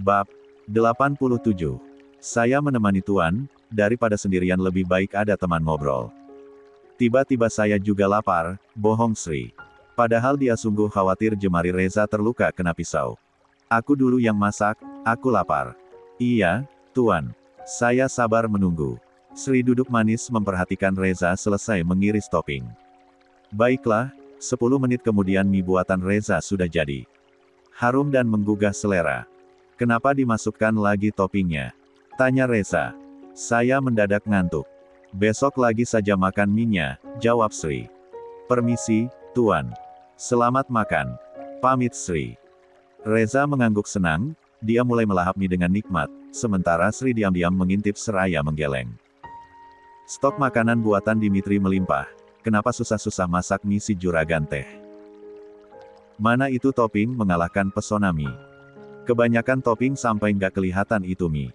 Bab 87. Saya menemani Tuan, daripada sendirian lebih baik ada teman ngobrol. Tiba-tiba saya juga lapar, bohong Sri. Padahal dia sungguh khawatir jemari Reza terluka kena pisau. Aku dulu yang masak, aku lapar. Iya, Tuan. Saya sabar menunggu. Sri duduk manis memperhatikan Reza selesai mengiris topping. Baiklah, 10 menit kemudian mie buatan Reza sudah jadi. Harum dan menggugah selera. Kenapa dimasukkan lagi toppingnya? Tanya Reza. Saya mendadak ngantuk. Besok lagi saja makan mie-nya, jawab Sri. Permisi, Tuan. Selamat makan. Pamit Sri. Reza mengangguk senang, dia mulai melahap mie dengan nikmat, sementara Sri diam-diam mengintip seraya menggeleng. Stok makanan buatan Dimitri melimpah. Kenapa susah-susah masak mie si juragan teh? Mana itu topping mengalahkan pesona mie. Kebanyakan topping sampai nggak kelihatan itu mie.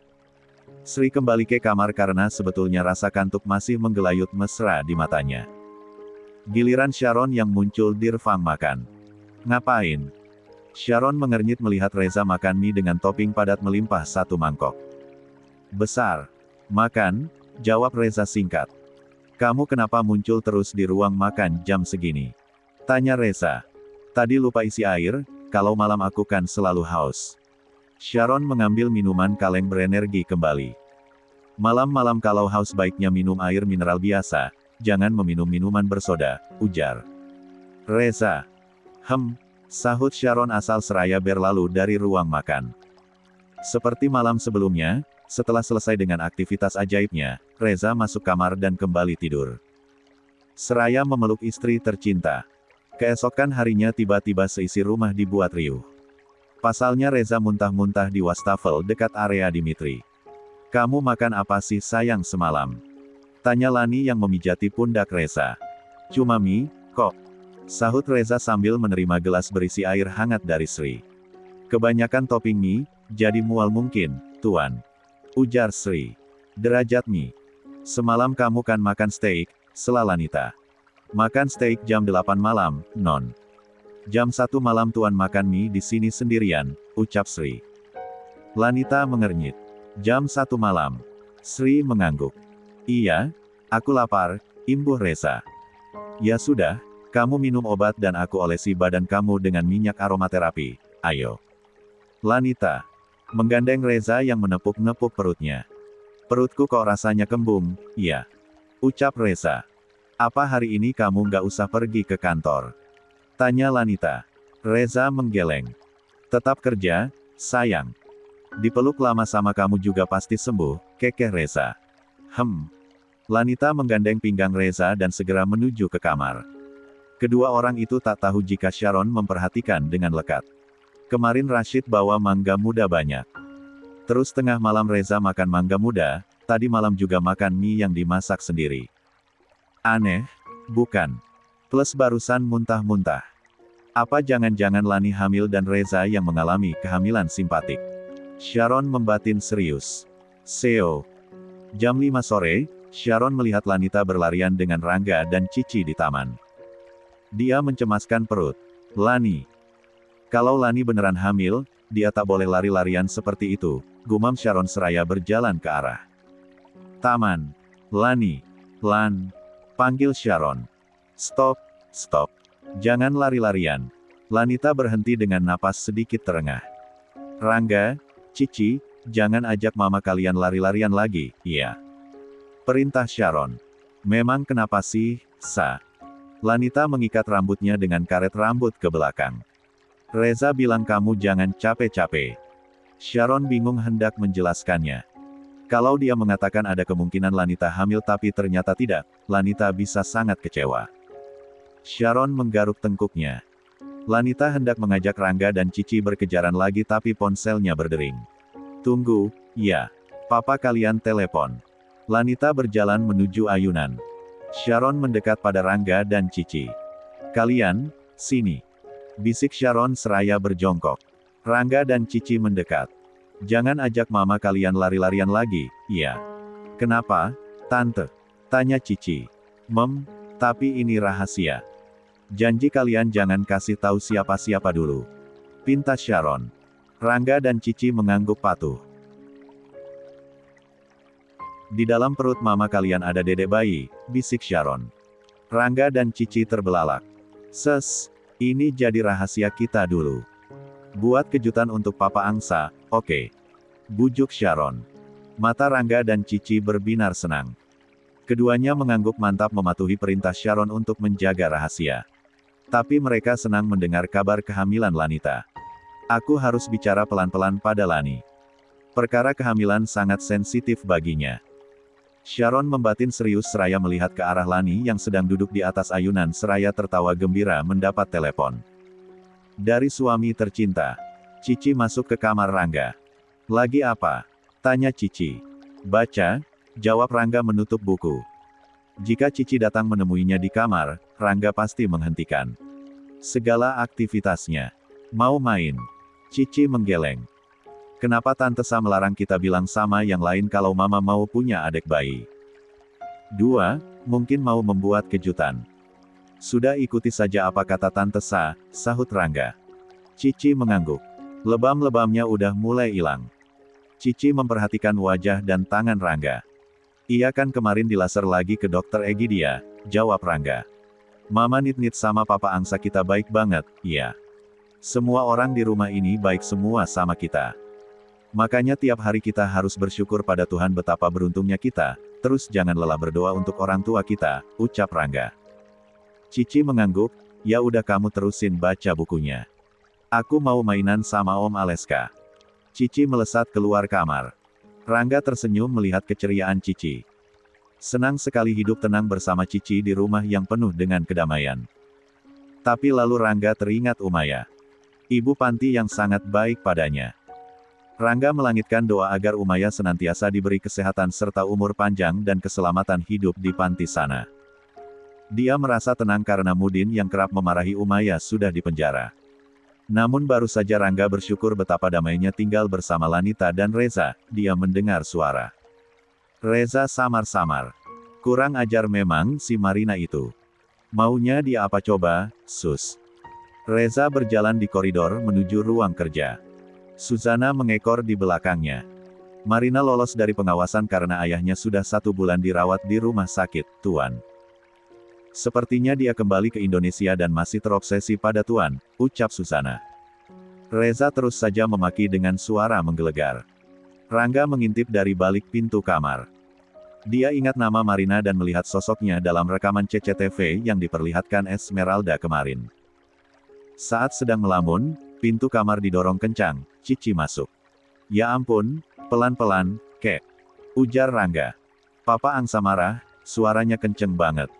Sri kembali ke kamar karena sebetulnya rasa kantuk masih menggelayut mesra di matanya. Giliran Sharon yang muncul di ruang makan. Ngapain? Sharon mengernyit melihat Reza makan mie dengan topping padat melimpah satu mangkok. Besar. Makan, jawab Reza singkat. Kamu kenapa muncul terus di ruang makan jam segini? Tanya Reza. Tadi lupa isi air, kalau malam aku kan selalu haus. Sharon mengambil minuman kaleng berenergi kembali. Malam-malam kalau haus baiknya minum air mineral biasa, jangan meminum minuman bersoda, ujar Reza. Sahut Sharon asal seraya berlalu dari ruang makan. Seperti malam sebelumnya, setelah selesai dengan aktivitas ajaibnya, Reza masuk kamar dan kembali tidur. Seraya memeluk istri tercinta. Keesokan harinya tiba-tiba seisi rumah dibuat riuh. Pasalnya Reza muntah-muntah di wastafel dekat area Dimitri. Kamu makan apa sih sayang semalam? Tanya Lani yang memijati pundak Reza. Cuma mie, kok. Sahut Reza sambil menerima gelas berisi air hangat dari Sri. Kebanyakan topping mie, jadi mual mungkin, Tuan. Ujar Sri. Derajat mie. Semalam kamu kan makan steak, sela Lanita. Makan steak jam 8 malam, Non. Jam 1 malam Tuan makan mie di sini sendirian, ucap Sri. Lanita mengernyit. Jam 1 malam. Sri mengangguk. Iya, aku lapar, imbuh Reza. Ya sudah, kamu minum obat dan aku olesi badan kamu dengan minyak aromaterapi, ayo. Lanita menggandeng Reza yang menepuk-nepuk perutnya. Perutku kok rasanya kembung, iya. Ucap Reza. Apa hari ini kamu nggak usah pergi ke kantor? Tanya Lanita. Reza menggeleng. Tetap kerja, sayang. Dipeluk lama sama kamu juga pasti sembuh, kekeh Reza. Lanita menggandeng pinggang Reza dan segera menuju ke kamar. Kedua orang itu tak tahu jika Sharon memperhatikan dengan lekat. Kemarin Rashid bawa mangga muda banyak. Terus tengah malam Reza makan mangga muda, tadi malam juga makan mie yang dimasak sendiri. Aneh, bukan? Plus barusan muntah-muntah. Apa jangan-jangan Lani hamil dan Reza yang mengalami kehamilan simpatik? Sharon membatin serius. Seo. Jam 5 sore, Sharon melihat Lanita berlarian dengan Rangga dan Cici di taman. Dia mencemaskan perut. Lani. Kalau Lani beneran hamil, dia tak boleh lari-larian seperti itu, gumam Sharon seraya berjalan ke arah taman. Lani. Lan. Panggil Sharon. Stop. Jangan lari-larian. Lanita berhenti dengan napas sedikit terengah. Rangga, Cici, jangan ajak mama kalian lari-larian lagi, iya. Perintah Sharon. Memang kenapa sih, Sa? Lanita mengikat rambutnya dengan karet rambut ke belakang. Reza bilang kamu jangan capek-capek. Sharon bingung hendak menjelaskannya. Kalau dia mengatakan ada kemungkinan Lanita hamil tapi ternyata tidak, Lanita bisa sangat kecewa. Sharon menggaruk tengkuknya. Lanita hendak mengajak Rangga dan Cici berkejaran lagi tapi ponselnya berdering. Tunggu, ya. Papa kalian telepon. Lanita berjalan menuju ayunan. Sharon mendekat pada Rangga dan Cici. Kalian, sini. Bisik Sharon seraya berjongkok. Rangga dan Cici mendekat. Jangan ajak mama kalian lari-larian lagi, iya. Kenapa, Tante? Tanya Cici. Tapi ini rahasia. Janji kalian jangan kasih tahu siapa-siapa dulu. Pinta Sharon. Rangga dan Cici mengangguk patuh. Di dalam perut mama kalian ada dedek bayi, bisik Sharon. Rangga dan Cici terbelalak. Ini jadi rahasia kita dulu. Buat kejutan untuk Papa Angsa, oke. Bujuk Sharon. Mata Rangga dan Cici berbinar senang. Keduanya mengangguk mantap mematuhi perintah Sharon untuk menjaga rahasia. Tapi mereka senang mendengar kabar kehamilan Lanita. Aku harus bicara pelan-pelan pada Lani. Perkara kehamilan sangat sensitif baginya. Sharon membatin serius seraya melihat ke arah Lani yang sedang duduk di atas ayunan seraya tertawa gembira mendapat telepon. Dari suami tercinta. Cici masuk ke kamar Rangga. Lagi apa? Tanya Cici. Baca, jawab Rangga menutup buku. Jika Cici datang menemuinya di kamar, Rangga pasti menghentikan segala aktivitasnya. Mau main? Cici menggeleng. Kenapa Tante Sa melarang kita bilang sama yang lain kalau Mama mau punya adik bayi? 2. Mungkin mau membuat kejutan. Sudah ikuti saja apa kata Tante Sa, sahut Rangga. Cici mengangguk. Lebam-lebamnya udah mulai hilang. Cici memperhatikan wajah dan tangan Rangga. Iya kan kemarin dilaser lagi ke dokter Egidia, jawab Rangga. Mama nit-nit sama Papa Angsa kita baik banget, iya. Semua orang di rumah ini baik semua sama kita. Makanya tiap hari kita harus bersyukur pada Tuhan betapa beruntungnya kita, terus jangan lelah berdoa untuk orang tua kita, ucap Rangga. Cici mengangguk, ya udah kamu terusin baca bukunya. Aku mau mainan sama Om Aleska. Cici melesat keluar kamar. Rangga tersenyum melihat keceriaan Cici. Senang sekali hidup tenang bersama Cici di rumah yang penuh dengan kedamaian. Tapi lalu Rangga teringat Umaya. Ibu panti yang sangat baik padanya. Rangga melangitkan doa agar Umaya senantiasa diberi kesehatan serta umur panjang dan keselamatan hidup di panti sana. Dia merasa tenang karena Mudin yang kerap memarahi Umaya sudah dipenjara. Namun baru saja Rangga bersyukur betapa damainya tinggal bersama Lanita dan Reza, dia mendengar suara. Reza samar-samar. Kurang ajar memang si Marina itu. Maunya dia apa coba, sus. Reza berjalan di koridor menuju ruang kerja. Suzana mengekor di belakangnya. Marina lolos dari pengawasan karena ayahnya sudah 1 bulan dirawat di rumah sakit, Tuan. Sepertinya dia kembali ke Indonesia dan masih terobsesi pada Tuan, ucap Suzana. Reza terus saja memaki dengan suara menggelegar. Rangga mengintip dari balik pintu kamar. Dia ingat nama Marina dan melihat sosoknya dalam rekaman CCTV yang diperlihatkan Esmeralda kemarin. Saat sedang melamun, pintu kamar didorong kencang, Cici masuk. Ya ampun, pelan-pelan, kek. Ujar Rangga. Papa Angsa marah, suaranya kenceng banget.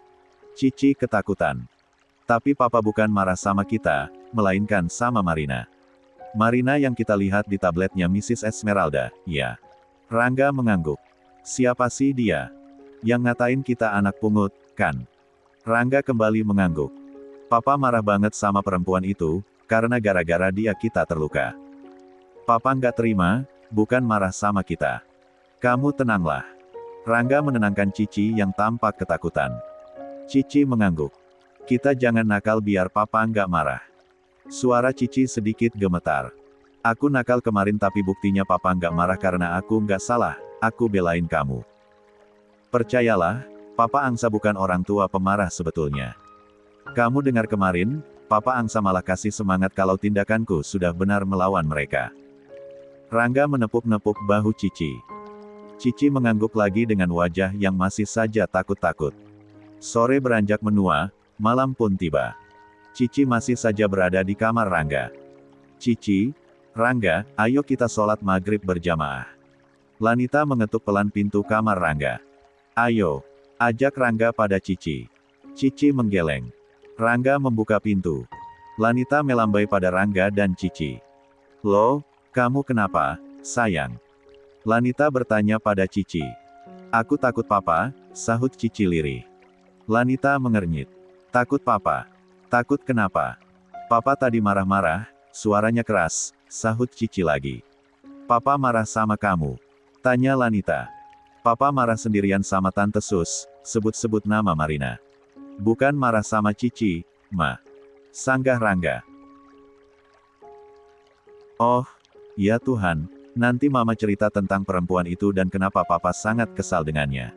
Cici ketakutan. Tapi Papa bukan marah sama kita, melainkan sama Marina. Marina yang kita lihat di tabletnya Mrs. Esmeralda, ya. Rangga mengangguk. Siapa sih dia? Yang ngatain kita anak pungut, kan? Rangga kembali mengangguk. Papa marah banget sama perempuan itu, karena gara-gara dia kita terluka. Papa nggak terima, bukan marah sama kita. Kamu tenanglah. Rangga menenangkan Cici yang tampak ketakutan. Cici mengangguk. Kita jangan nakal biar Papa nggak marah. Suara Cici sedikit gemetar. Aku nakal kemarin tapi buktinya Papa nggak marah karena aku nggak salah, aku belain kamu. Percayalah, Papa Angsa bukan orang tua pemarah sebetulnya. Kamu dengar kemarin, Papa Angsa malah kasih semangat kalau tindakanku sudah benar melawan mereka. Rangga menepuk-nepuk bahu Cici. Cici mengangguk lagi dengan wajah yang masih saja takut-takut. Sore beranjak menua, malam pun tiba. Cici masih saja berada di kamar Rangga. Cici, Rangga, ayo kita sholat maghrib berjamaah. Lanita mengetuk pelan pintu kamar Rangga. Ayo, ajak Rangga pada Cici. Cici menggeleng. Rangga membuka pintu. Lanita melambai pada Rangga dan Cici. Loh, kamu kenapa, sayang? Lanita bertanya pada Cici. Aku takut Papa, sahut Cici lirih. Lanita mengernyit. Takut Papa? Takut kenapa? Papa tadi marah-marah, suaranya keras, sahut Cici lagi. Papa marah sama kamu? Tanya Lanita. Papa marah sendirian sama Tante Sus, sebut-sebut nama Marina. Bukan marah sama Cici, Ma. Sanggah Rangga. Oh, Ya Tuhan, nanti Mama cerita tentang perempuan itu dan kenapa Papa sangat kesal dengannya.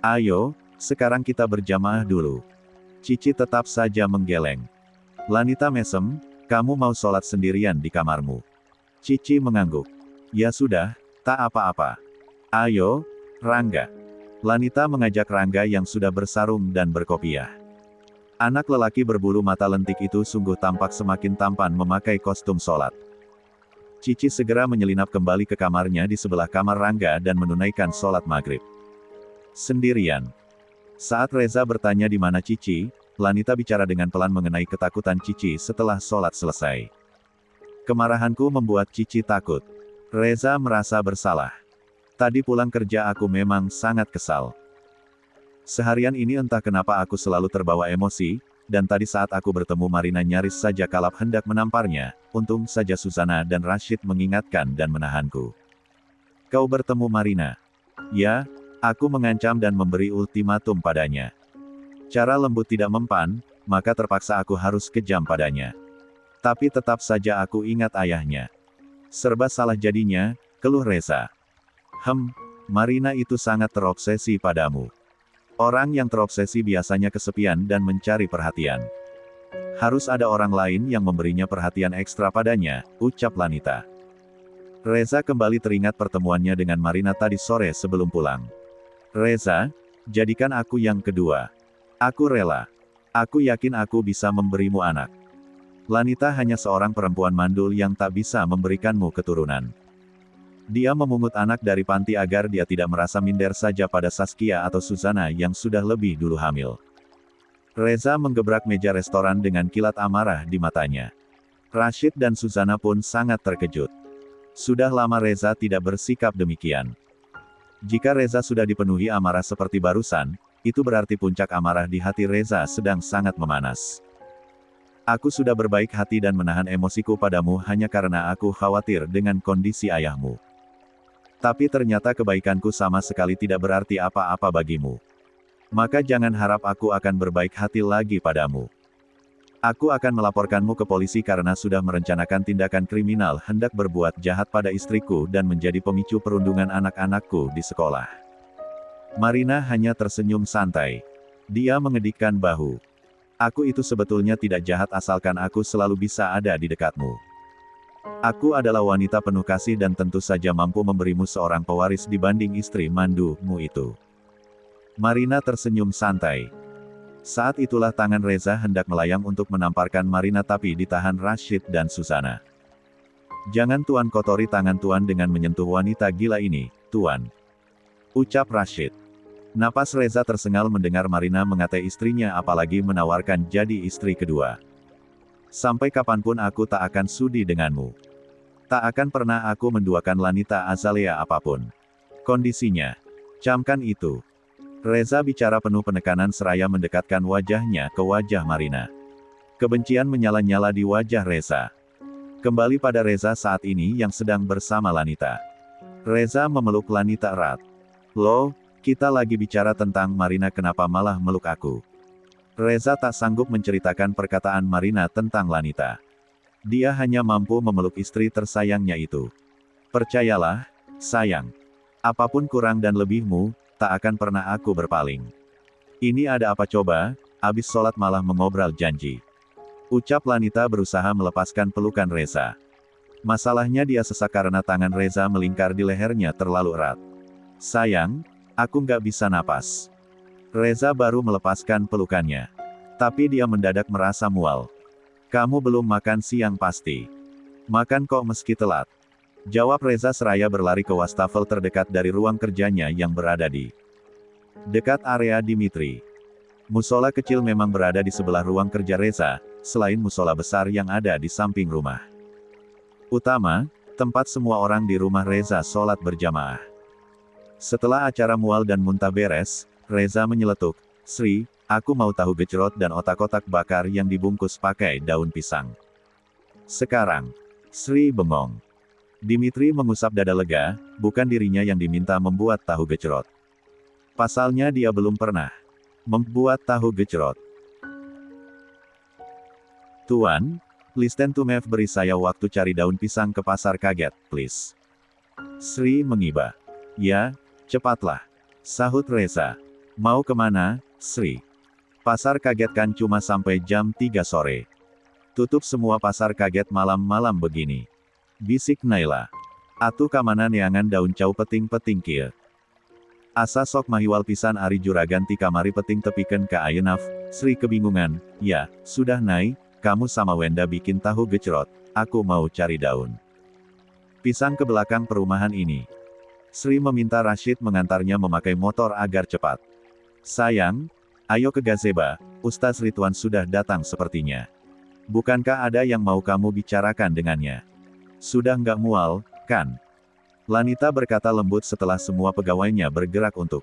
Ayo, sekarang kita berjamaah dulu. Cici tetap saja menggeleng. Lanita mesem, kamu mau sholat sendirian di kamarmu. Cici mengangguk. Ya sudah, tak apa-apa. Ayo, Rangga. Lanita mengajak Rangga yang sudah bersarung dan berkopiah. Anak lelaki berbulu mata lentik itu sungguh tampak semakin tampan memakai kostum sholat. Cici segera menyelinap kembali ke kamarnya di sebelah kamar Rangga dan menunaikan sholat maghrib. Sendirian. Saat Reza bertanya di mana Cici, Lanita bicara dengan pelan mengenai ketakutan Cici setelah sholat selesai. Kemarahanku membuat Cici takut. Reza merasa bersalah. Tadi pulang kerja aku memang sangat kesal. Seharian ini entah kenapa aku selalu terbawa emosi, dan tadi saat aku bertemu Marina nyaris saja kalap hendak menamparnya, untung saja Susana dan Rashid mengingatkan dan menahanku. Kau bertemu Marina? Ya, aku mengancam dan memberi ultimatum padanya. Cara lembut tidak mempan, maka terpaksa aku harus kejam padanya. Tapi tetap saja aku ingat ayahnya. Serba salah jadinya, keluh Reza. Marina itu sangat terobsesi padamu. Orang yang terobsesi biasanya kesepian dan mencari perhatian. Harus ada orang lain yang memberinya perhatian ekstra padanya, ucap Lanita. Reza kembali teringat pertemuannya dengan Marina tadi sore sebelum pulang. Reza, jadikan aku yang kedua. Aku rela. Aku yakin aku bisa memberimu anak. Lanita hanya seorang perempuan mandul yang tak bisa memberikanmu keturunan. Dia memungut anak dari panti agar dia tidak merasa minder saja pada Saskia atau Susana yang sudah lebih dulu hamil. Reza menggebrak meja restoran dengan kilat amarah di matanya. Rashid dan Susana pun sangat terkejut. Sudah lama Reza tidak bersikap demikian. Jika Reza sudah dipenuhi amarah seperti barusan, itu berarti puncak amarah di hati Reza sedang sangat memanas. Aku sudah berbaik hati dan menahan emosiku padamu hanya karena aku khawatir dengan kondisi ayahmu. Tapi ternyata kebaikanku sama sekali tidak berarti apa-apa bagimu. Maka jangan harap aku akan berbaik hati lagi padamu. Aku akan melaporkanmu ke polisi karena sudah merencanakan tindakan kriminal hendak berbuat jahat pada istriku dan menjadi pemicu perundungan anak-anakku di sekolah. Marina hanya tersenyum santai. Dia mengedikkan bahu. Aku itu sebetulnya tidak jahat asalkan aku selalu bisa ada di dekatmu. Aku adalah wanita penuh kasih dan tentu saja mampu memberimu seorang pewaris dibanding istri mandumu itu. Marina tersenyum santai. Saat itulah tangan Reza hendak melayang untuk menamparkan Marina tapi ditahan Rashid dan Susana. Jangan Tuan kotori tangan Tuan dengan menyentuh wanita gila ini, Tuan. Ucap Rashid. Napas Reza tersengal mendengar Marina mengatai istrinya apalagi menawarkan jadi istri kedua. Sampai kapanpun aku tak akan sudi denganmu. Tak akan pernah aku menduakan Lanita Azalea apapun. Kondisinya. Camkan itu. Reza bicara penuh penekanan seraya mendekatkan wajahnya ke wajah Marina. Kebencian menyala-nyala di wajah Reza. Kembali pada Reza saat ini yang sedang bersama Lanita. Reza memeluk Lanita erat. Loh, kita lagi bicara tentang Marina kenapa malah meluk aku? Reza tak sanggup menceritakan perkataan Marina tentang Lanita. Dia hanya mampu memeluk istri tersayangnya itu. Percayalah, sayang. Apapun kurang dan lebihmu, tak akan pernah aku berpaling. Ini ada apa coba, abis sholat malah mengobrol janji. Ucap Lanita berusaha melepaskan pelukan Reza. Masalahnya dia sesak karena tangan Reza melingkar di lehernya terlalu erat. Sayang, aku nggak bisa napas. Reza baru melepaskan pelukannya. Tapi dia mendadak merasa mual. Kamu belum makan siang pasti. Makan kok meski telat. Jawab Reza seraya berlari ke wastafel terdekat dari ruang kerjanya yang berada di dekat area Dimitri. Musola kecil memang berada di sebelah ruang kerja Reza, selain musola besar yang ada di samping rumah utama, tempat semua orang di rumah Reza sholat berjamaah. Setelah acara mual dan muntah beres, Reza menyeletuk, Sri, aku mau tahu gejrot dan otak-otak bakar yang dibungkus pakai daun pisang. Sekarang, Sri bengong. Dimitri mengusap dada lega, bukan dirinya yang diminta membuat tahu gejrot. Pasalnya dia belum pernah membuat tahu gejrot. Tuan, Listen to me, beri saya waktu cari daun pisang ke pasar kaget, please. Sri mengiba. Ya, cepatlah. Sahut Reza. Mau kemana, Sri? Pasar kaget kan cuma sampai jam 3 sore. Tutup semua pasar kaget malam-malam begini. Bisik Naila. Atu kamana neangan daun cau peting-peting kieu. Asa sok mahiwal pisan ari juragan ti kamari peting tepikeun ka ayeunaf. Sri kebingungan. Ya, sudah Nai, kamu sama Wenda bikin tahu gejrot. Aku mau cari daun pisang ke belakang perumahan ini. Sri meminta Rashid mengantarnya memakai motor agar cepat. Sayang, ayo ke gazebo, Ustaz Ridwan sudah datang sepertinya. Bukankah ada yang mau kamu bicarakan dengannya? Sudah nggak mual, kan? Lanita berkata lembut setelah semua pegawainya bergerak untuk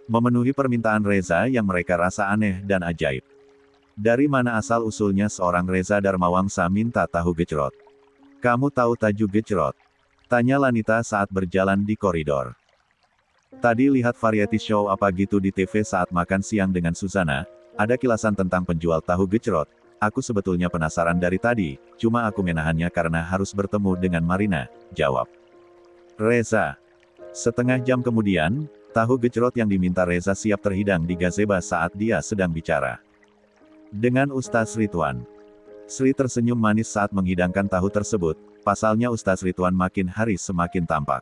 memenuhi permintaan Reza yang mereka rasa aneh dan ajaib. Dari mana asal-usulnya seorang Reza Darmawangsa minta tahu gejrot? Kamu tahu tahu gejrot? Tanya Lanita saat berjalan di koridor. Tadi lihat variety show apa gitu di TV saat makan siang dengan Suzana, ada kilasan tentang penjual tahu gejrot. Aku sebetulnya penasaran dari tadi, cuma aku menahannya karena harus bertemu dengan Marina, jawab Reza. Setengah jam kemudian, tahu gejrot yang diminta Reza siap terhidang di gazebo saat dia sedang bicara dengan Ustaz Ridwan. Sri tersenyum manis saat menghidangkan tahu tersebut, pasalnya Ustaz Ridwan makin hari semakin tampak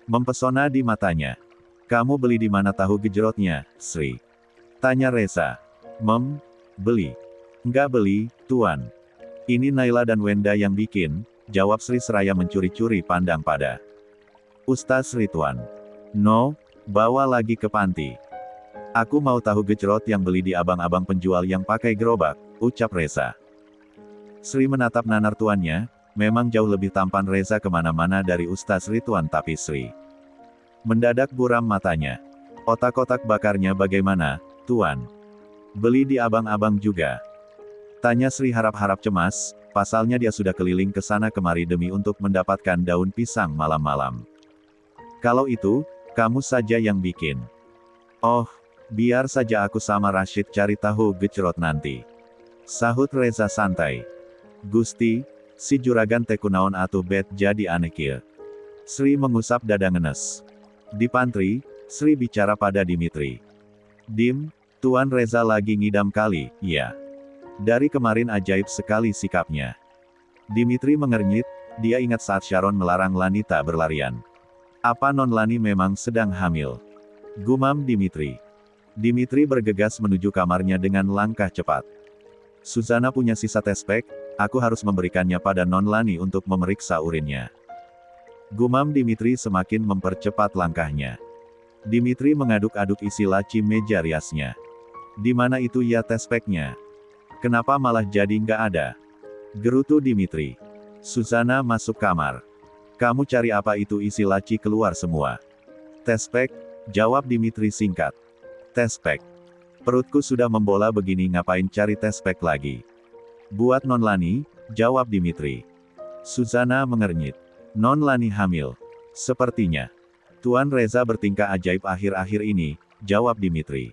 mempesona di matanya. Kamu beli di mana tahu gejrotnya, Sri? Tanya Reza. Beli. Nggak beli, Tuan. Ini Naila dan Wenda yang bikin, jawab Sri seraya mencuri-curi pandang pada Ustaz Ridwan. No, bawa lagi ke panti. Aku mau tahu gejrot yang beli di abang-abang penjual yang pakai gerobak, ucap Reza. Sri menatap nanar tuannya, memang jauh lebih tampan Reza kemana-mana dari Ustaz Ridwan tapi Sri mendadak buram matanya. Otak-otak bakarnya bagaimana, Tuan? Beli di abang-abang juga? Tanya Sri harap-harap cemas, pasalnya dia sudah keliling ke sana kemari demi untuk mendapatkan daun pisang malam-malam. Kalau itu, kamu saja yang bikin. Oh, biar saja aku sama Rashid cari tahu gejrot nanti. Sahut Reza santai. Gusti, si juragan teh kunaon atuh bet jadi aneh kieu. Sri mengusap dada ngenes. Di pantry, Sri bicara pada Dimitri. Dim, Tuan Reza lagi ngidam kali, ya. Dari kemarin ajaib sekali sikapnya. Dimitri mengernyit, dia ingat saat Sharon melarang Lanita berlarian. Apa non Lani memang sedang hamil? Gumam Dimitri. Dimitri bergegas menuju kamarnya dengan langkah cepat. Suzana punya sisa tespek, aku harus memberikannya pada non Lani untuk memeriksa urinnya. Gumam Dimitri semakin mempercepat langkahnya. Dimitri mengaduk-aduk isi laci meja riasnya. Di mana itu ya tespeknya? Kenapa malah jadi nggak ada? Gerutu Dimitri. Suzana masuk kamar. Kamu cari apa itu isi laci keluar semua? Tespek, jawab Dimitri singkat. Tespek. Perutku sudah membola begini ngapain cari tespek lagi? Buat non Lani, jawab Dimitri. Suzana mengernyit. Non Lani hamil. Sepertinya. Tuan Reza bertingkah ajaib akhir-akhir ini, jawab Dimitri.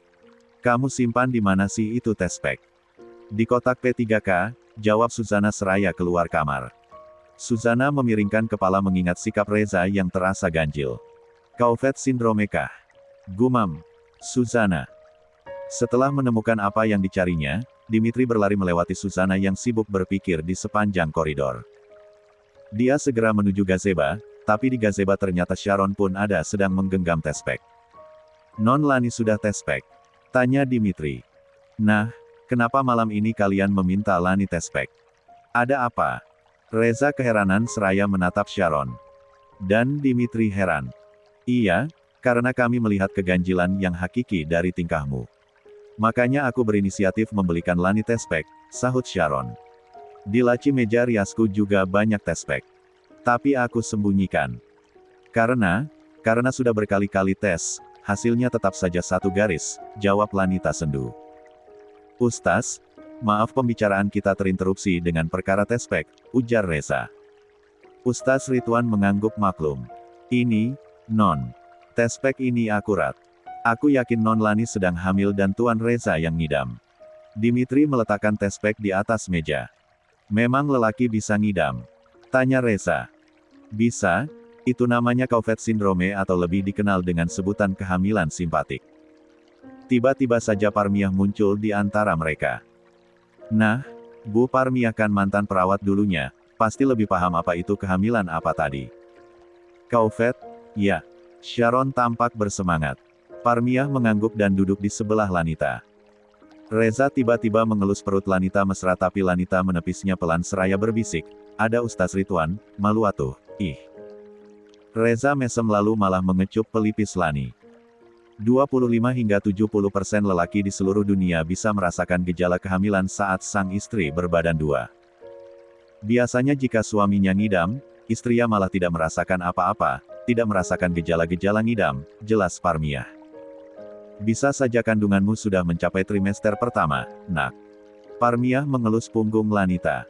Kamu simpan di mana sih itu tespek? Di kotak P3K, jawab Suzana seraya keluar kamar. Suzana memiringkan kepala mengingat sikap Reza yang terasa ganjil. Kauvet sindrome kah? Gumam Suzana. Setelah menemukan apa yang dicarinya, Dimitri berlari melewati Suzana yang sibuk berpikir di sepanjang koridor. Dia segera menuju gazebo, tapi di gazebo ternyata Sharon pun ada sedang menggenggam tespek. Non Lani sudah tespek? Tanya Dimitri. Nah, kenapa malam ini kalian meminta Lani tespek? Ada apa? Reza keheranan seraya menatap Sharon. Dan Dimitri heran. Iya, karena kami melihat keganjilan yang hakiki dari tingkahmu. Makanya aku berinisiatif membelikan Lani tespek, sahut Sharon. Di laci meja riasku juga banyak tespek. Tapi aku sembunyikan. Karena sudah berkali-kali tes, hasilnya tetap saja satu garis, jawab Lanita sendu. Ustaz, maaf pembicaraan kita terinterupsi dengan perkara tespek, ujar Reza. Ustaz Ridwan mengangguk maklum. Ini, Non. Tespek ini akurat. Aku yakin Non Lani sedang hamil dan Tuan Reza yang ngidam. Dimitri meletakkan tespek di atas meja. Memang lelaki bisa ngidam? Tanya Reza. Bisa, itu namanya Couvet Syndrome atau lebih dikenal dengan sebutan kehamilan simpatik. Tiba-tiba saja Parmiah muncul di antara mereka. Nah, Bu Parmiah kan mantan perawat dulunya, pasti lebih paham apa itu kehamilan apa tadi. Couvet? Ya. Sharon tampak bersemangat. Parmiah mengangguk dan duduk di sebelah Lanita. Reza tiba-tiba mengelus perut Lanita mesra tapi Lanita menepisnya pelan seraya berbisik, ada Ustaz Ridwan, malu atuh, ih. Reza mesem lalu malah mengecup pelipis Lani. 25 hingga 70% lelaki di seluruh dunia bisa merasakan gejala kehamilan saat sang istri berbadan dua. Biasanya jika suaminya ngidam, istrinya malah tidak merasakan apa-apa, tidak merasakan gejala-gejala ngidam, jelas Parmiah. Bisa saja kandunganmu sudah mencapai trimester pertama, nak. Parmiah mengelus punggung Lanita.